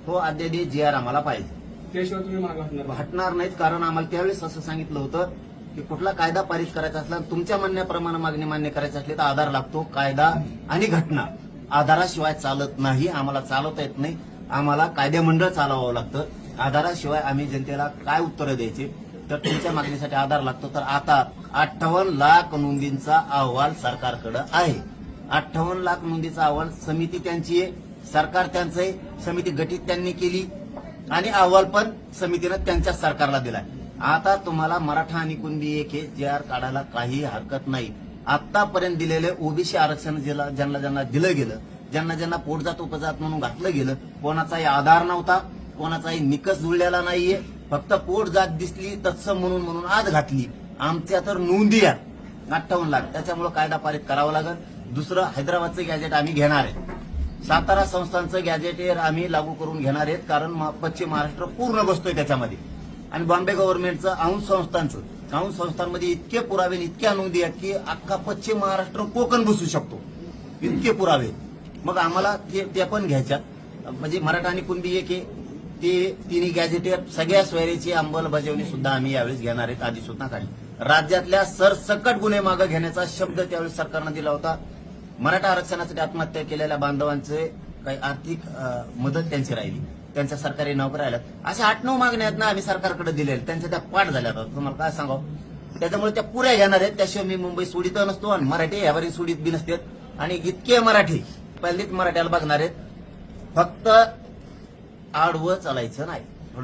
तो अध्यादेश जी आर आम्हाला पाहिजे. त्याशिवाय तुम्ही मागे हटणार नाहीत. कारण आम्हाला त्यावेळेस असं सांगितलं होतं की कुठला कायदा पारित करायचा असला तुमच्या म्हणण्याप्रमाणे मागणी मान्य करायची असली तर आधार लागतो. कायदा आणि घटना आधाराशिवाय चालत नाही. आम्हाला चालवता येत नाही. आम्हाला कायदेमंडळ चालवावं लागतं. आधाराशिवाय आम्ही जनतेला काय उत्तरं द्यायची. तर तुमच्या मागणीसाठी आधार लागतो. तर आता 58 लाख नोंदींचा अहवाल सरकारकडे आहे. 58 लाख नोंदीचा अहवाल समिती त्यांची आहे, सरकार त्यांचं आहे. समिती गठीत त्यांनी केली आणि अहवाल पण समितीनं त्यांच्या सरकारला दिलाय. आता तुम्हाला मराठा आणि कुणबी एक जे आर काढायला काही हरकत नाही. आतापर्यंत दिलेले ओबीसी आरक्षण ज्यांना ज्यांना दिलं गेलं, ज्यांना ज्यांना पोटजात उपजात म्हणून घातलं गेलं, कोणाचाही आधार नव्हता, कोणाचाही निकष जुळलेला नाहीये. फक्त पोट जात दिसली तत्सम म्हणून आज घातली. आमच्या तर नोंदी आहेत 58 लाख. त्याच्यामुळे कायदा पारित करावा लागेल. दुसरं, हैदराबादचं गॅजेट आम्ही घेणार आहे. सातारा संस्थांचं गॅजेट आम्ही लागू करून घेणार आहेत. कारण पश्चिम महाराष्ट्र पूर्ण बसतोय त्याच्यामध्ये. आणि बॉम्बे गव्हर्नमेंटचं अंश संस्थांमध्ये इतके पुरावे, इतक्या नोंदी आहेत की अख्खा पश्चिम महाराष्ट्र कोकण बसू शकतो, इतके पुरावे. मग आम्हाला ते पण घ्यायच्यात. म्हणजे मराठा आणि कुणबी एक ते तिन्ही गॅजेटेर सगळ्या सोयरीची अंमलबजावणी सुद्धा आम्ही यावेळेस घेणार आहेत. अधिसूचना काढली. राज्यातल्या सरसकट गुन्हे मागे घेण्याचा शब्द त्यावेळेस सरकारनं दिला होता. मराठा आरक्षणासाठी आत्महत्या केलेल्या बांधवांचे काही आर्थिक मदत त्यांची राहिली, त्यांच्या सरकारी नोकऱ्या राहिल्यात. अशा 8-9 मागण्या आहेत ना आम्ही सरकारकडे दिलेल्या, त्यांच्या त्या पाठ झाल्या. तुम्हाला काय सांगावं. त्याच्यामुळे त्या पुऱ्या घेणार आहेत. त्याशिवाय मी मुंबई सोडित नसतो आणि मराठी यावरील सोडित बी नसतात. आणि इतके मराठी पहिलीच मराठ्याला बघणार आहेत. फक्त आडवं चालायचं नाही.